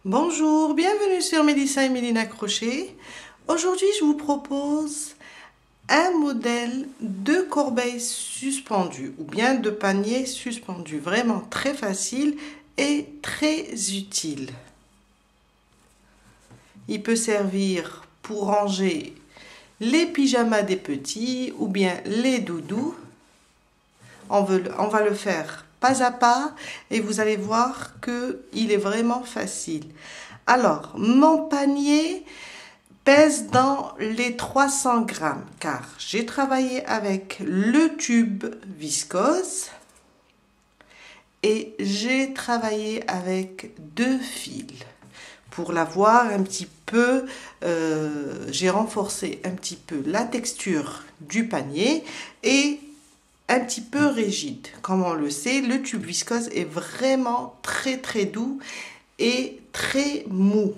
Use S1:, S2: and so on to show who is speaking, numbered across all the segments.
S1: Bonjour, bienvenue sur Mélissa et Mélina Crochet. Aujourd'hui, je vous propose un modèle de corbeille suspendue ou bien de panier suspendu. Vraiment très facile et très utile. Il peut servir pour ranger les pyjamas des petits ou bien les doudous. On va le faire pas à pas et vous allez voir qu'il est vraiment facile. Alors, mon panier pèse dans les 300 grammes car j'ai travaillé avec le tube viscose et j'ai travaillé avec 2 fils. Pour l'avoir un petit peu, j'ai renforcé un petit peu la texture du panier et un petit peu rigide. Comme on le sait, le tube viscose est vraiment très doux et très mou.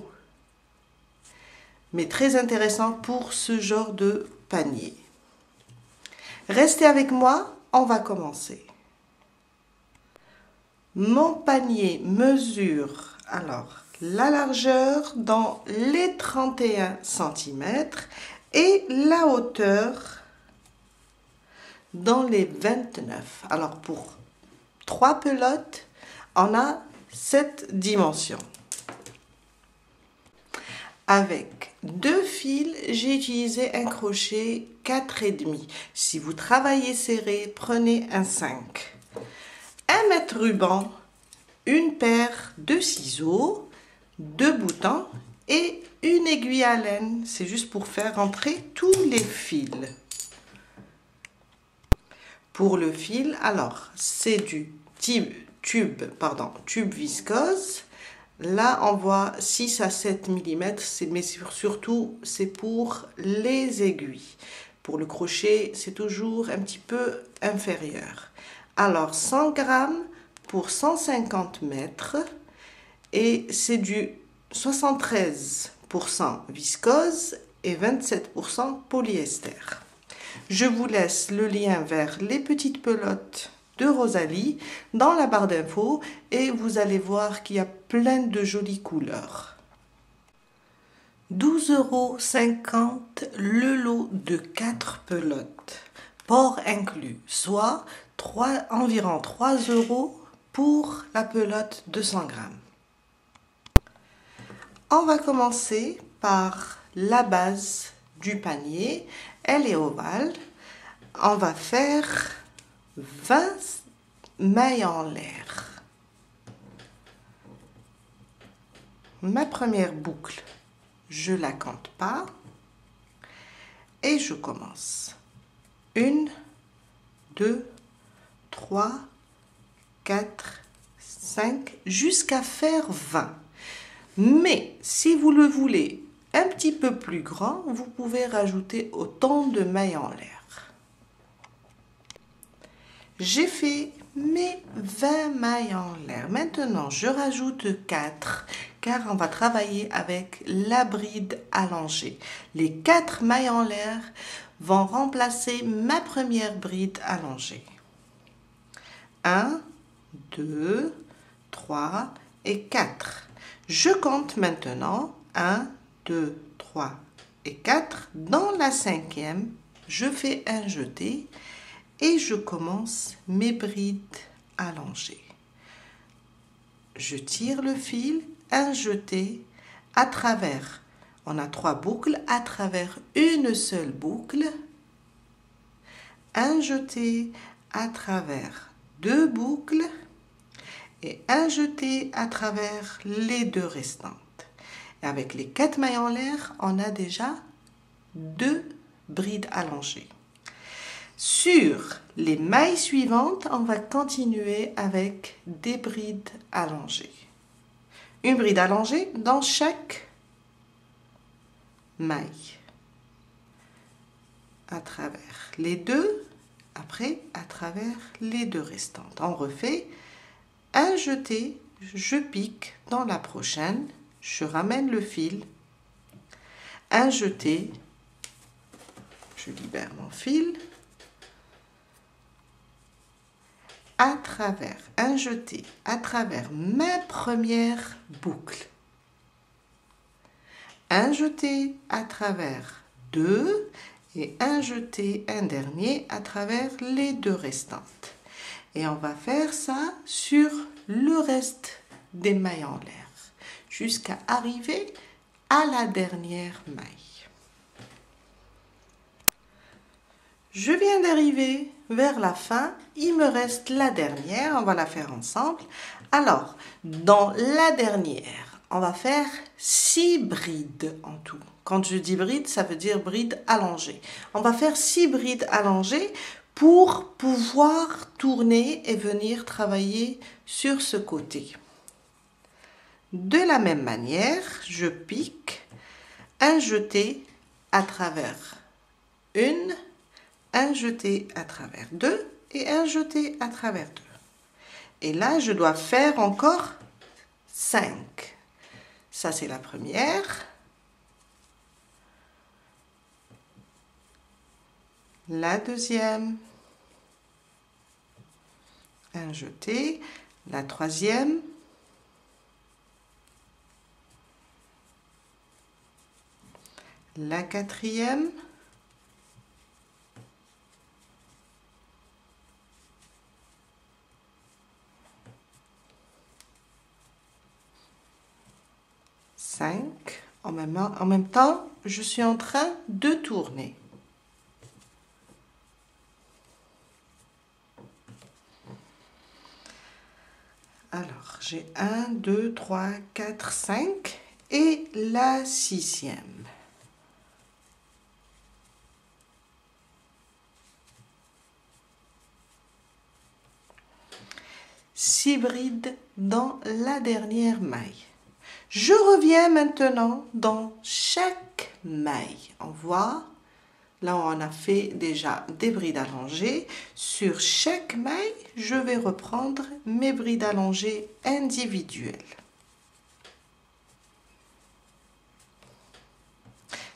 S1: Mais très intéressant pour ce genre de panier. Restez avec moi, on va commencer. Mon panier mesure alors la largeur dans les 31 cm et la hauteur dans les 29. Alors pour 3 pelotes, on a cette dimension. Avec 2 fils, j'ai utilisé un crochet 4,5. Si vous travaillez serré, prenez un 5. Un mètre ruban, une paire de ciseaux, 2 boutons et une aiguille à laine. C'est juste pour faire rentrer tous les fils. Pour le fil, alors, c'est du tube viscose. Là, on voit 6 à 7 mm, mais surtout, c'est pour les aiguilles. Pour le crochet, c'est toujours un petit peu inférieur. Alors, 100 grammes pour 150 mètres et c'est du 73% viscose et 27% polyester. Je vous laisse le lien vers les petites pelotes de Rosalie dans la barre d'infos et vous allez voir qu'il y a plein de jolies couleurs. 12,50 € le lot de 4 pelotes, port inclus, soit environ 3 € pour la pelote de 100 grammes. On va commencer par la base du panier. Elle est ovale. On va faire 20 mailles en l'air. Ma première boucle, je la compte pas et je commence. 1, 2, 3, 4, 5 jusqu'à faire 20. Mais si vous le voulez un petit peu plus grand, vous pouvez rajouter autant de mailles en l'air. J'ai fait mes 20 mailles en l'air. Maintenant, je rajoute 4 car on va travailler avec la bride allongée. Les 4 mailles en l'air vont remplacer ma première bride allongée. 1, 2, 3 et 4. Je compte maintenant 1, 2, 3 et 4. Dans la 5e, je fais un jeté et je commence mes brides allongées. Je tire le fil, un jeté à travers. On a 3 boucles à travers une seule boucle. Un jeté à travers 2 boucles et un jeté à travers les 2 restantes. Et avec les 4 mailles en l'air, on a déjà 2 brides allongées. Sur les mailles suivantes, on va continuer avec des brides allongées. Une bride allongée dans chaque maille. À travers les 2, après à travers les 2 restantes. On refait un jeté, je pique dans la prochaine, je ramène le fil, un jeté, je libère mon fil, à travers, un jeté à travers ma première boucle, un jeté à travers 2 et un jeté, un dernier à travers les 2 restantes. Et on va faire ça sur le reste des mailles en l'air jusqu'à arriver à la dernière maille. Je viens d'arriver vers la fin, il me reste la dernière, on va la faire ensemble. Alors, dans la dernière, on va faire 6 brides en tout. Quand je dis bride, ça veut dire bride allongée. On va faire 6 brides allongées pour pouvoir tourner et venir travailler sur ce côté. De la même manière, je pique un jeté à travers un jeté à travers 2 et un jeté à travers 2. Et là, je dois faire encore 5. Ça, c'est la première. La deuxième. Un jeté. La troisième. La quatrième. En même temps, je suis en train de tourner. Alors, j'ai 1, 2, 3, 4, 5 et la 6e. Six brides dans la dernière maille. Je reviens maintenant dans chaque maille. On voit, là on a fait déjà des brides allongées. Sur chaque maille, je vais reprendre mes brides allongées individuelles.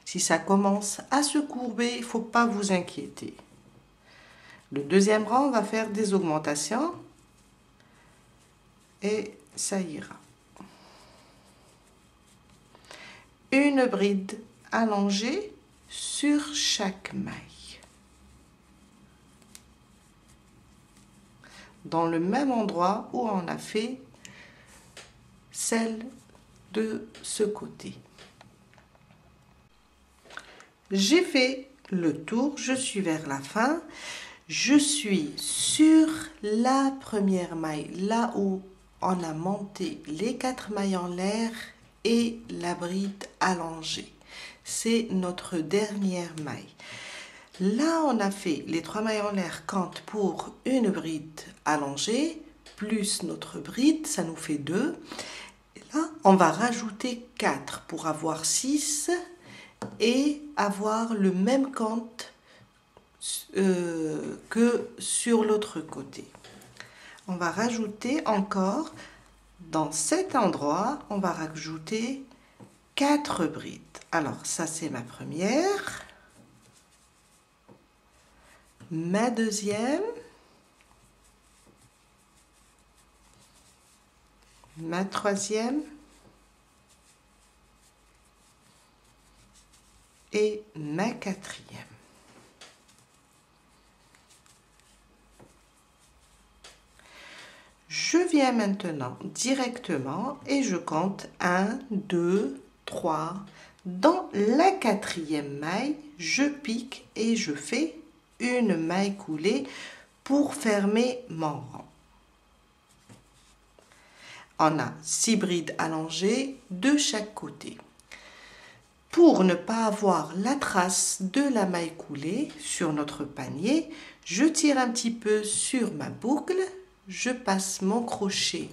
S1: Si ça commence à se courber, il ne faut pas vous inquiéter. Le deuxième rang, on va faire des augmentations et ça ira. Une bride allongée sur chaque maille. Dans le même endroit où on a fait celle de ce côté. J'ai fait le tour, je suis vers la fin. Je suis sur la première maille, là où on a monté les 4 mailles en l'air et la bride allongée. C'est notre dernière maille. Là, on a fait les 3 mailles en l'air comptent pour une bride allongée, plus notre bride, ça nous fait 2. Et là, on va rajouter 4 pour avoir 6 et avoir le même compte que sur l'autre côté. On va rajouter encore, dans cet endroit, on va rajouter 4 brides. Alors, ça c'est ma première, ma deuxième, ma troisième et ma quatrième. Je viens maintenant directement et je compte 1, 2, 3. Dans la 4e maille, je pique et je fais une maille coulée pour fermer mon rang. On a 6 brides allongées de chaque côté. Pour ne pas avoir la trace de la maille coulée sur notre panier, je tire un petit peu sur ma boucle. Je passe mon crochet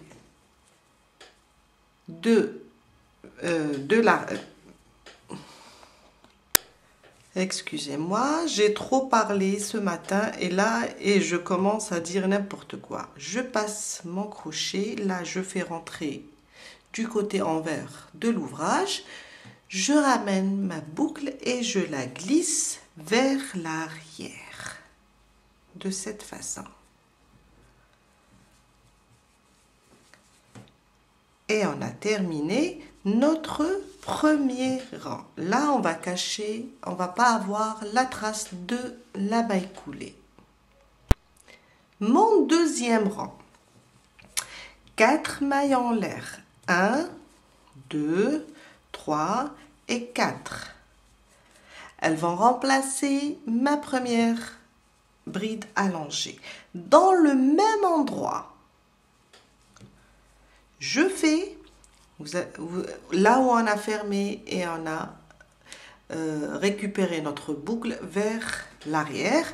S1: Excusez-moi, j'ai trop parlé ce matin et je commence à dire n'importe quoi. Je passe mon crochet, là je fais rentrer du côté envers de l'ouvrage. Je ramène ma boucle et je la glisse vers l'arrière de cette façon. Et on a terminé notre premier rang. Là, on va cacher, on va pas avoir la trace de la maille coulée. Mon deuxième rang. 4 mailles en l'air. 1, 2, 3 et 4. Elles vont remplacer ma première bride allongée. Dans le même endroit, je fais, là où on a fermé et on a récupéré notre boucle vers l'arrière,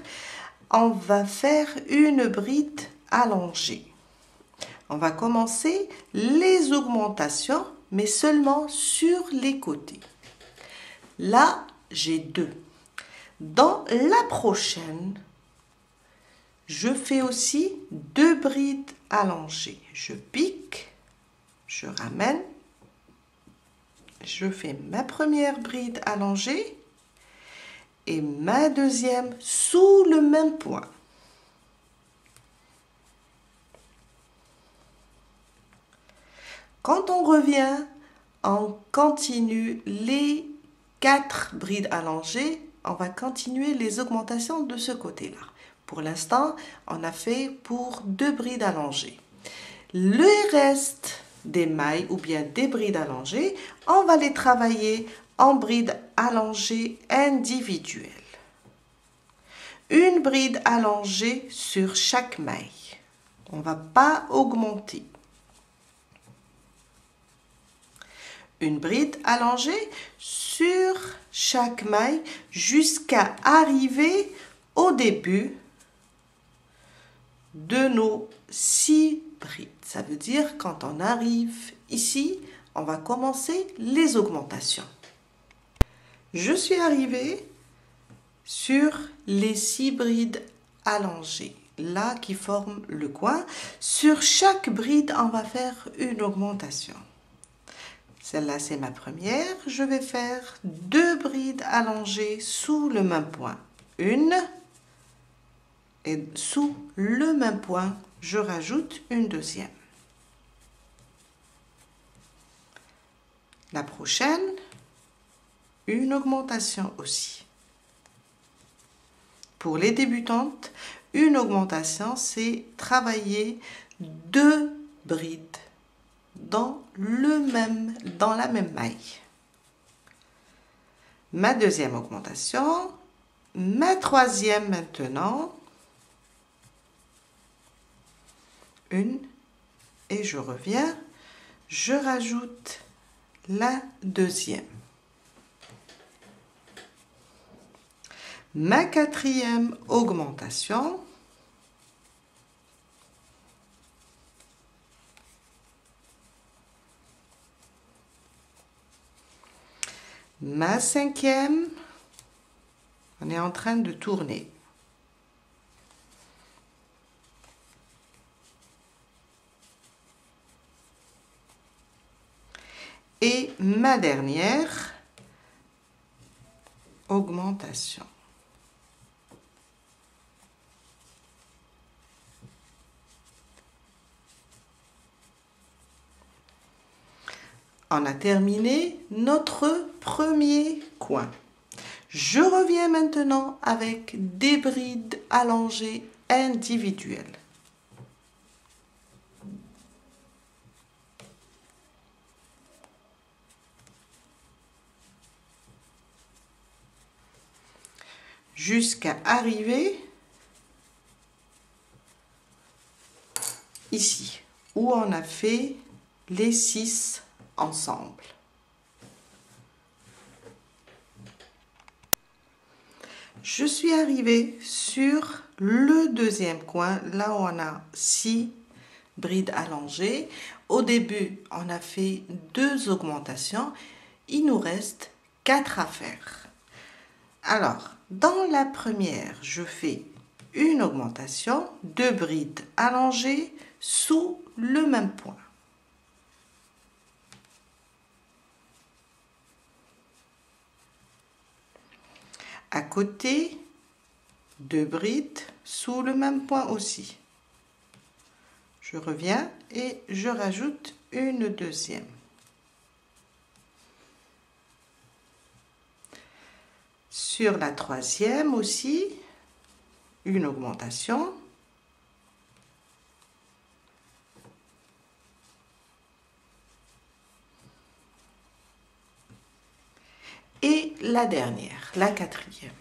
S1: on va faire une bride allongée. On va commencer les augmentations, mais seulement sur les côtés. Là, j'ai 2. Dans la prochaine, je fais aussi 2 brides allongées. Je pique, je ramène, je fais ma première bride allongée et ma deuxième sous le même point. Quand on revient, on continue les 4 brides allongées. On va continuer les augmentations de ce côté-là. Pour l'instant, on a fait pour 2 brides allongées. Le reste des mailles ou bien des brides allongées, on va les travailler en brides allongées individuelles. Une bride allongée sur chaque maille. On ne va pas augmenter. Une bride allongée sur chaque maille jusqu'à arriver au début de nos 6 brides. Ça veut dire quand on arrive ici, on va commencer les augmentations. Je suis arrivée sur les 6 brides allongées, là qui forment le coin. Sur chaque bride, on va faire une augmentation. Celle-là, c'est ma première. Je vais faire 2 brides allongées sous le même point. Une. Et sous le même point, je rajoute une deuxième. La prochaine, une augmentation aussi. Pour les débutantes, une augmentation, c'est travailler 2 brides dans la même maille. Ma deuxième augmentation, ma troisième maintenant, une et je reviens, je rajoute la deuxième. Ma quatrième augmentation, ma cinquième, on est en train de tourner. Et ma dernière augmentation. On a terminé notre premier coin. Je reviens maintenant avec des brides allongées individuelles. Jusqu'à arriver ici, où on a fait les 6 ensemble. Je suis arrivée sur le deuxième coin, là où on a 6 brides allongées. Au début, on a fait 2 augmentations. Il nous reste 4 à faire. Alors, dans la première, je fais une augmentation, 2 brides allongées sous le même point. À côté, 2 brides sous le même point aussi. Je reviens et je rajoute une deuxième. Sur la troisième aussi, une augmentation. Et la dernière, la quatrième.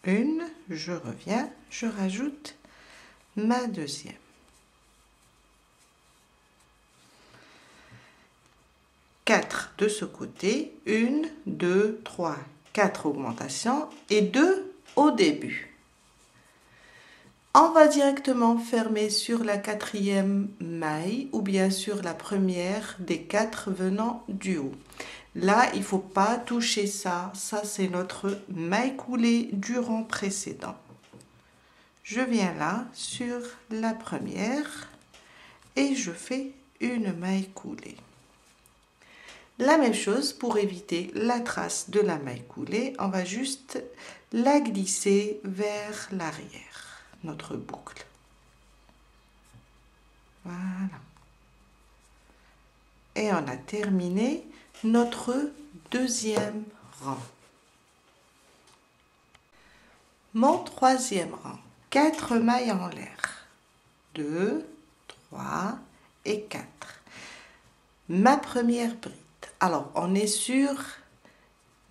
S1: Une, je reviens, je rajoute ma deuxième. Quatre de ce côté, une, deux, trois, quatre augmentations et deux au début. On va directement fermer sur la quatrième maille ou bien sur la première des quatre venant du haut. Là, il ne faut pas toucher ça. Ça, c'est notre maille coulée du rang précédent. Je viens là sur la première et je fais une maille coulée. La même chose pour éviter la trace de la maille coulée, on va juste la glisser vers l'arrière, notre boucle. Voilà. Et on a terminé notre deuxième rang. Mon troisième rang, 4 mailles en l'air. 2, 3 et 4. Ma première bride. Alors, on est sur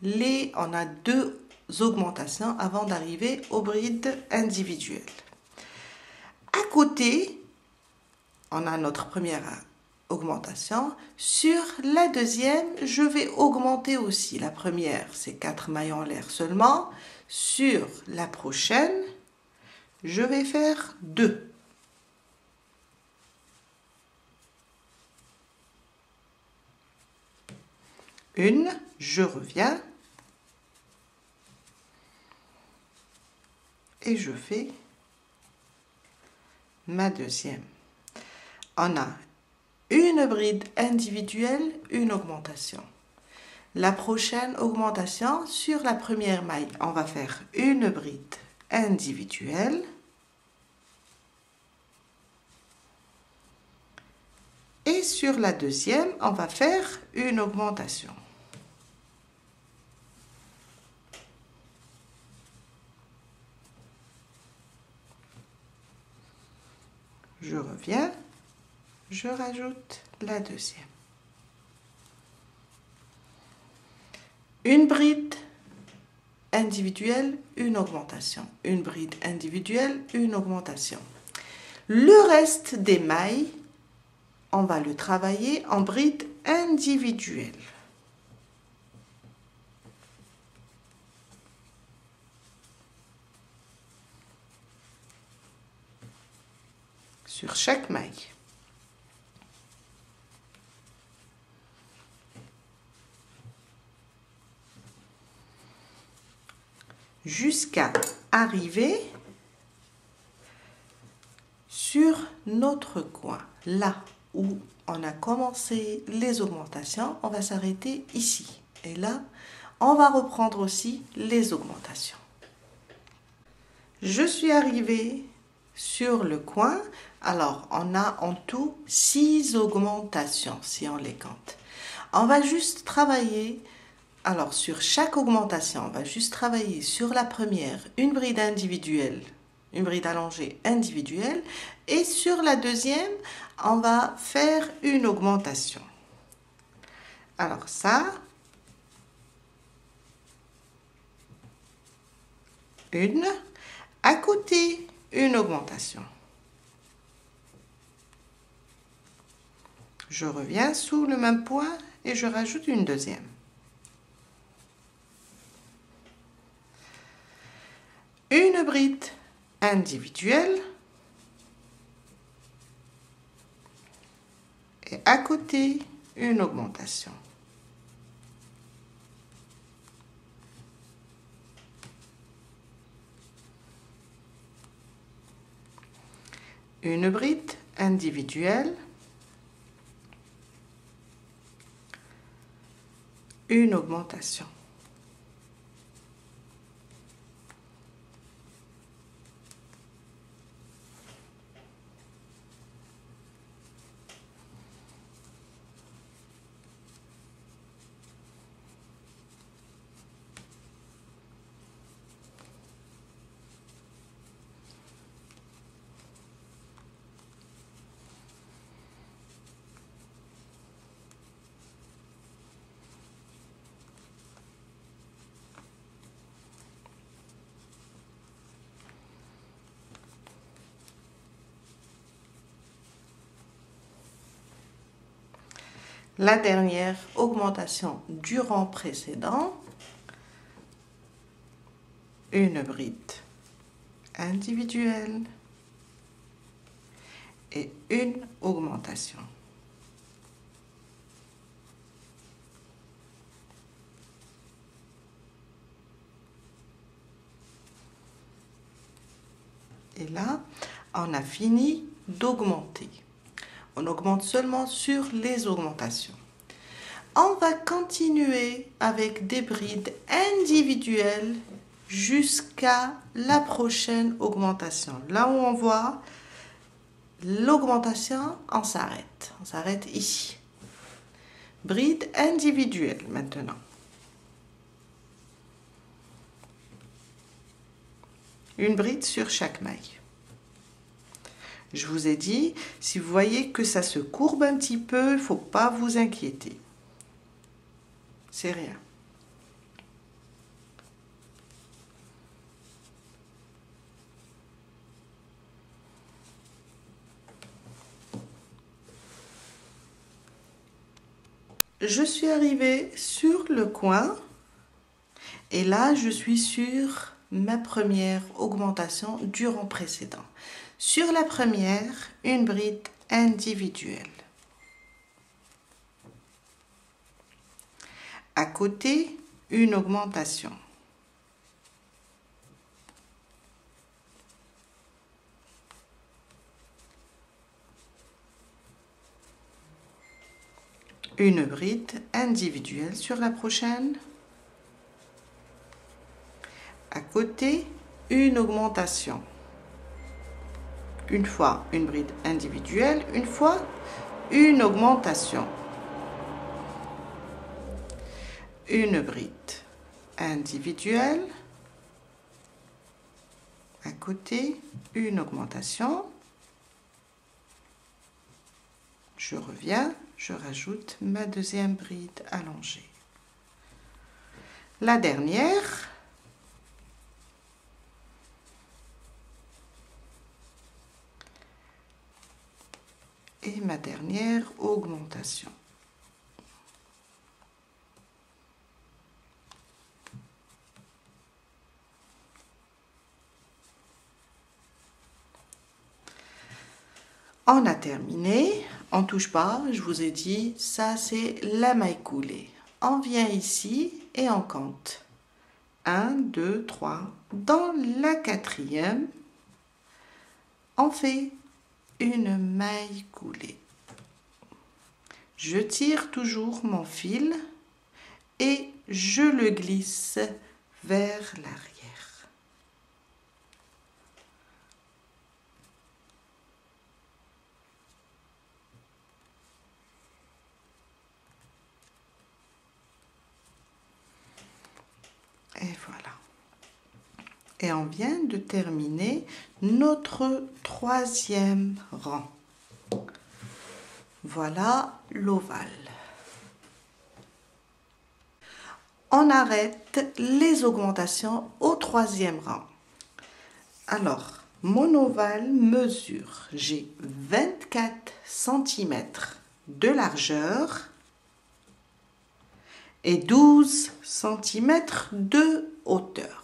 S1: on a deux augmentations avant d'arriver aux brides individuelles. À côté, on a notre première augmentation. Sur la deuxième, je vais augmenter aussi. La première, c'est 4 mailles en l'air seulement. Sur la prochaine, je vais faire 2. Une, je reviens et je fais ma deuxième. On a une bride individuelle, une augmentation. La prochaine augmentation, sur la première maille, on va faire une bride individuelle. Et sur la deuxième, on va faire une augmentation. Je reviens, je rajoute la deuxième. Une bride individuelle, une augmentation. Une bride individuelle, une augmentation. Le reste des mailles, on va le travailler en bride individuelle. Sur chaque maille. Jusqu'à arriver sur notre coin. Là où on a commencé les augmentations, on va s'arrêter ici. Et là, on va reprendre aussi les augmentations. Je suis arrivée sur le coin. Alors, on a en tout 6 augmentations, si on les compte. On va juste travailler. Alors, sur chaque augmentation, on va juste travailler sur la première, une bride individuelle, une bride allongée individuelle. Et sur la deuxième, on va faire une augmentation. Alors ça, une, à côté, une augmentation. Je reviens sous le même point et je rajoute une deuxième. Une bride individuelle et à côté une augmentation. Une bride individuelle, une augmentation. La dernière augmentation du rang précédent, une bride individuelle et une augmentation. Et là, on a fini d'augmenter. On augmente seulement sur les augmentations. On va continuer avec des brides individuelles jusqu'à la prochaine augmentation. Là où on voit l'augmentation, on s'arrête. On s'arrête ici. Bride individuelle maintenant. Une bride sur chaque maille. Je vous ai dit, si vous voyez que ça se courbe un petit peu, il ne faut pas vous inquiéter. C'est rien. Je suis arrivée sur le coin et là, je suis sur ma première augmentation du rang précédent. Sur la première, une bride individuelle. À côté, une augmentation. Une bride individuelle sur la prochaine. À côté, une augmentation. Une fois une bride individuelle, une fois une augmentation. Une bride individuelle. À côté, une augmentation. Je reviens, je rajoute ma deuxième bride allongée. La dernière. Et ma dernière augmentation. On a terminé, on ne touche pas, je vous ai dit, ça c'est la maille coulée. On vient ici et on compte. 1, 2, 3. Dans la quatrième, on fait une maille coulée. Je tire toujours mon fil et je le glisse vers l'arrière. Et voilà. Et on vient de terminer notre troisième rang. Voilà l'ovale. On arrête les augmentations au troisième rang. Alors, mon ovale mesure, j'ai 24 cm de largeur et 12 cm de hauteur.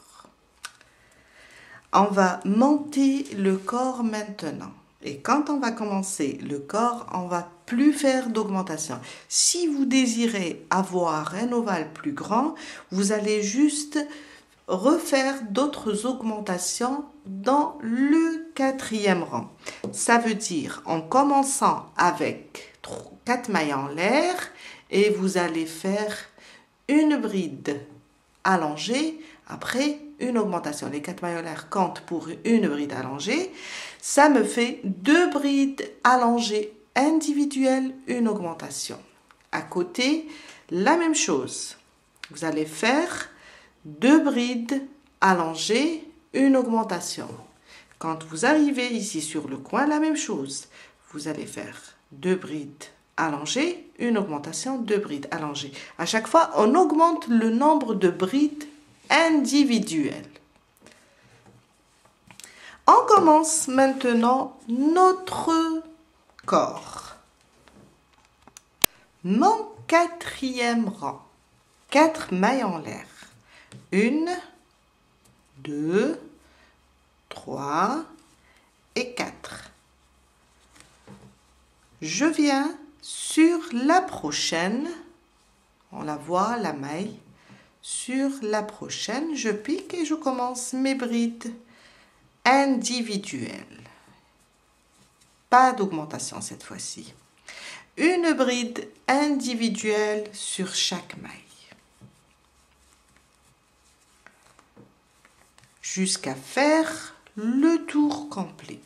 S1: On va monter le corps maintenant. Et quand on va commencer le corps, on va plus faire d'augmentation. Si vous désirez avoir un ovale plus grand, vous allez juste refaire d'autres augmentations dans le quatrième rang. Ça veut dire en commençant avec 4 mailles en l'air et vous allez faire une bride allongée, après une augmentation. Les 4 mailles en l'air comptent pour une bride allongée. Ça me fait 2 brides allongées individuelles, une augmentation. À côté, la même chose. Vous allez faire 2 brides allongées, une augmentation. Quand vous arrivez ici sur le coin, la même chose. Vous allez faire 2 brides allongées, une augmentation, 2 brides allongées. À chaque fois, on augmente le nombre de brides individuelles. On commence maintenant notre corps. mon quatrième rang. 4 mailles en l'air. 1, 2, 3 et 4. Je viens sur la prochaine, on la voit, la maille. Sur la prochaine, je pique et je commence mes brides individuelles. Pas d'augmentation cette fois-ci. Une bride individuelle sur chaque maille. Jusqu'à faire le tour complet.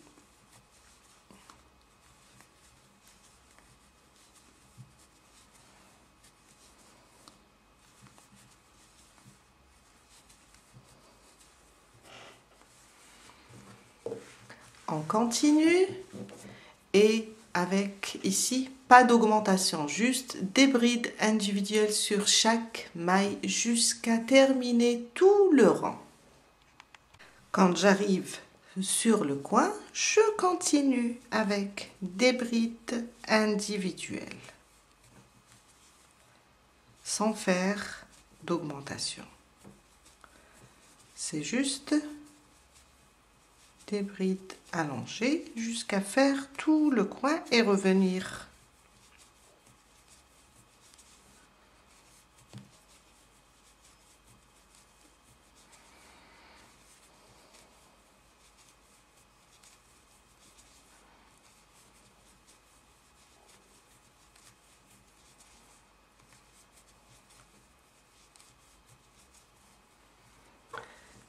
S1: On continue et avec ici pas d'augmentation, juste des brides individuelles sur chaque maille jusqu'à terminer tout le rang. Quand j'arrive sur le coin, je continue avec des brides individuelles sans faire d'augmentation. C'est juste des brides allongées jusqu'à faire tout le coin et revenir.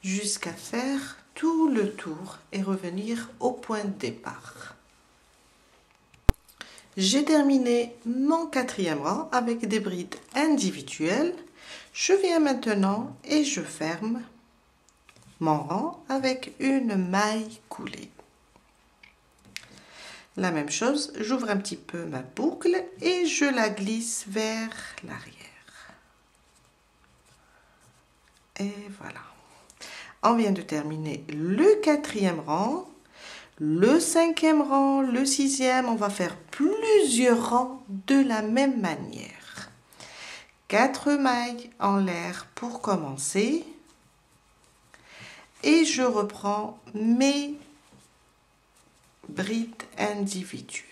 S1: Jusqu'à faire tout le tour et revenir au point de départ. J'ai terminé mon quatrième rang avec des brides individuelles. Je viens maintenant et je ferme mon rang avec une maille coulée. La même chose, j'ouvre un petit peu ma boucle et je la glisse vers l'arrière. Et voilà. On vient de terminer le quatrième rang, le cinquième rang, le sixième. On va faire plusieurs rangs de la même manière. 4 mailles en l'air pour commencer. Et je reprends mes brides individuelles.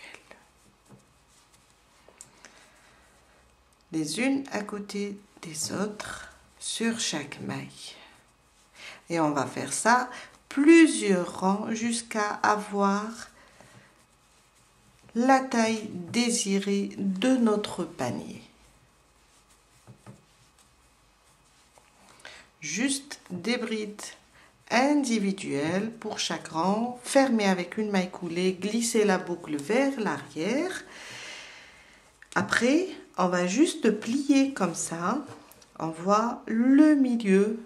S1: Les unes à côté des autres sur chaque maille. Et on va faire ça plusieurs rangs jusqu'à avoir la taille désirée de notre panier. Juste des brides individuelles pour chaque rang, fermer avec une maille coulée, glisser la boucle vers l'arrière. Après, on va juste plier comme ça. On voit le milieu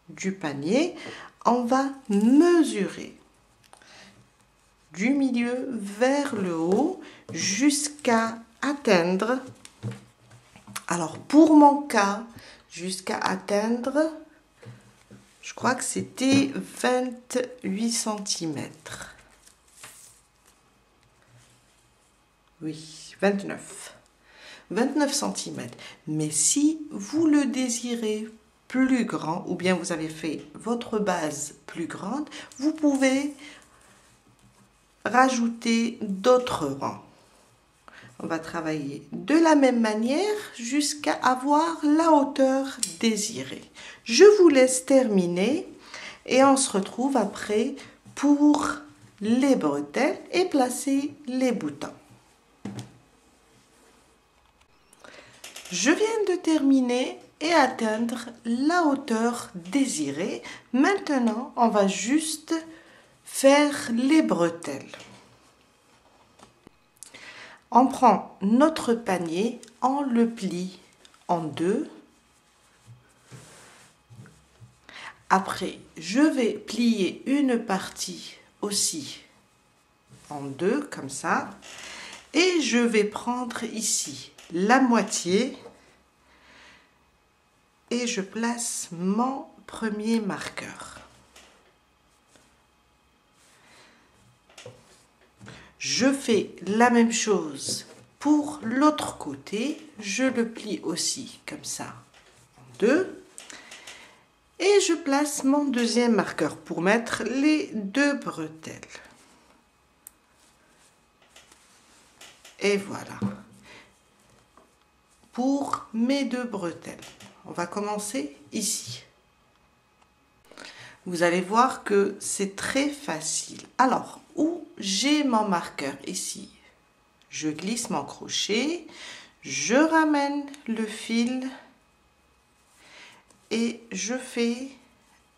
S1: du panier. On va mesurer du milieu vers le haut jusqu'à atteindre, alors pour mon cas, jusqu'à atteindre, je crois que c'était 28 cm. Oui, 29 cm. Mais si vous le désirez plus grand, ou bien vous avez fait votre base plus grande, vous pouvez rajouter d'autres rangs. On va travailler de la même manière jusqu'à avoir la hauteur désirée. Je vous laisse terminer et on se retrouve après pour les bretelles et placer les boutons. Je viens de terminer et atteindre la hauteur désirée. Maintenant, on va juste faire les bretelles. On prend notre panier, on le plie en deux. Après, je vais plier une partie aussi en deux, comme ça. Et je vais prendre ici la moitié et je place mon premier marqueur. Je fais la même chose Pour l'autre côté, je le plie aussi comme ça en deux. Et je place mon deuxième marqueur pour mettre les deux bretelles. Et voilà. Pour mes deux bretelles. On va commencer ici. Vous allez voir que c'est très facile. Alors, où j'ai mon marqueur ici, je glisse mon crochet, je ramène le fil et je fais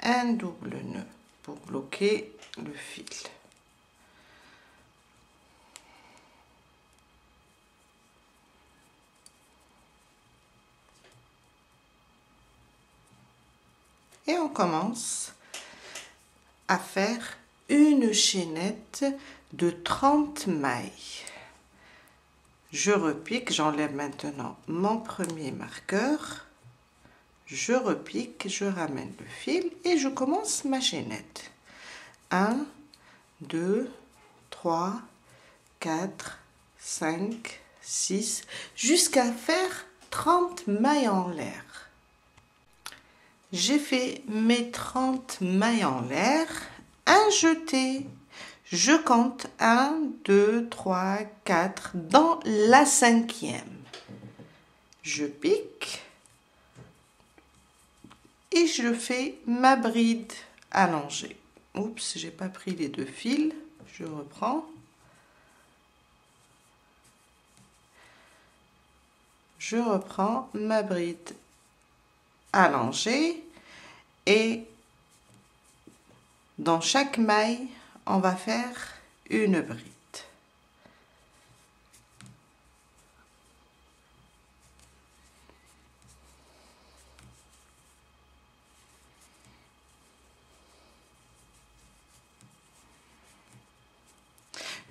S1: un double nœud pour bloquer le fil. Et on commence à faire une chaînette de 30 mailles. Je repique, j'enlève maintenant mon premier marqueur, je repique, je ramène le fil et je commence ma chaînette. 1, 2, 3, 4, 5, 6, jusqu'à faire 30 mailles en l'air. J'ai fait mes 30 mailles en l'air, un jeté. Je compte 1, 2, 3, 4 dans la cinquième. Je pique et je fais ma bride allongée. Oups, j'ai pas pris les deux fils. Je reprends. Je reprends ma bride allongée et dans chaque maille, on va faire une bride.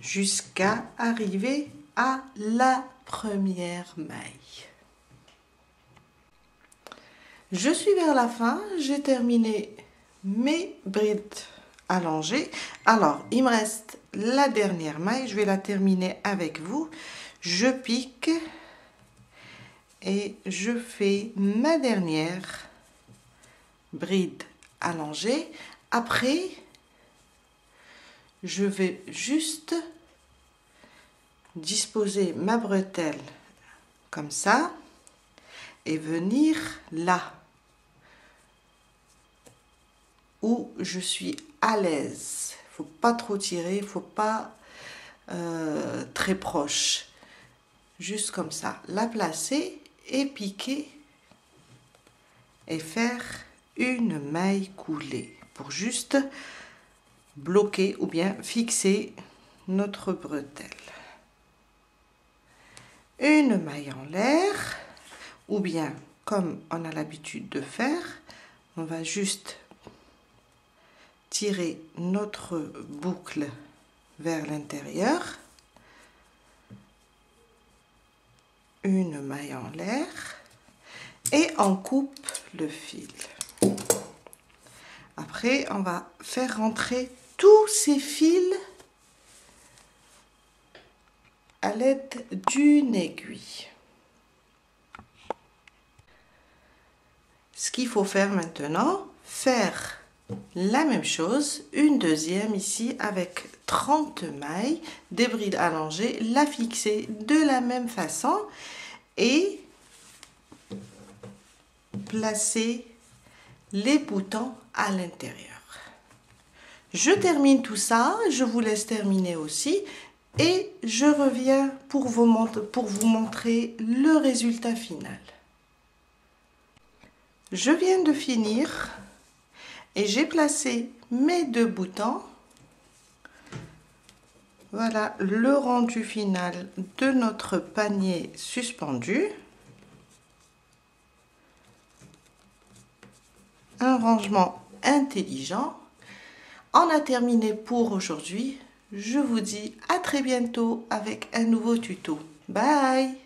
S1: Jusqu'à arriver à la première maille. Je suis vers la fin, j'ai terminé mes brides allongées. Alors, il me reste la dernière maille, je vais la terminer avec vous. Je pique et je fais ma dernière bride allongée. Après, je vais juste disposer ma bretelle comme ça et venir là où je suis à l'aise. Il ne faut pas trop tirer, il ne faut pas très proche. Juste comme ça. La placer et piquer et faire une maille coulée pour juste bloquer ou bien fixer notre bretelle. Une maille en l'air ou bien comme on a l'habitude de faire, on va juste tirer notre boucle vers l'intérieur, une maille en l'air et on coupe le fil. Après, on va faire rentrer tous ces fils à l'aide d'une aiguille. Ce qu'il faut faire maintenant, faire la même chose, une deuxième ici avec 30 mailles, des brides allongées, la fixer de la même façon et placer les boutons à l'intérieur. Je termine tout ça, je vous laisse terminer aussi et je reviens pour vous montrer le résultat final. Je viens de finir et j'ai placé mes deux boutons. Voilà le rendu final de notre panier suspendu. Un rangement intelligent. On a terminé pour aujourd'hui. Je vous dis à très bientôt avec un nouveau tuto. Bye!